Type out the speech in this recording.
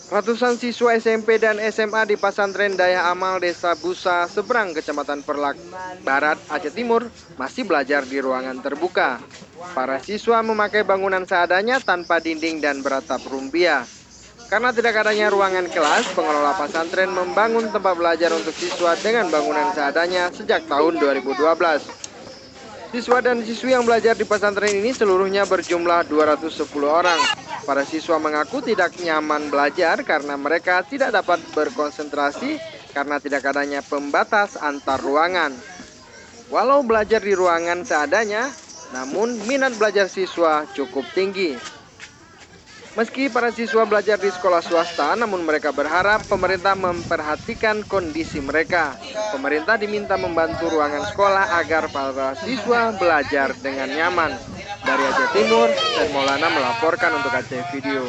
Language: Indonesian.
Ratusan siswa SMP dan SMA di Pasantren Daya Amal Desa Busa, Seberang, Kecamatan Perlak Barat, Aceh Timur, masih belajar di ruangan terbuka. Para siswa memakai bangunan seadanya tanpa dinding dan beratap rumbia. Karena tidak adanya ruangan kelas, pengelola pasantren membangun tempat belajar untuk siswa dengan bangunan seadanya sejak tahun 2012. Siswa dan siswi yang belajar di pesantren ini seluruhnya berjumlah 210 orang. Para siswa mengaku tidak nyaman belajar karena mereka tidak dapat berkonsentrasi karena tidak adanya pembatas antar ruangan. Walau belajar di ruangan seadanya, namun minat belajar siswa cukup tinggi. Meski para siswa belajar di sekolah swasta, namun mereka berharap pemerintah memperhatikan kondisi mereka. Pemerintah diminta membantu ruangan sekolah agar para siswa belajar dengan nyaman. Dari Aceh Timur, Syed Maulana melaporkan untuk Aceh Video.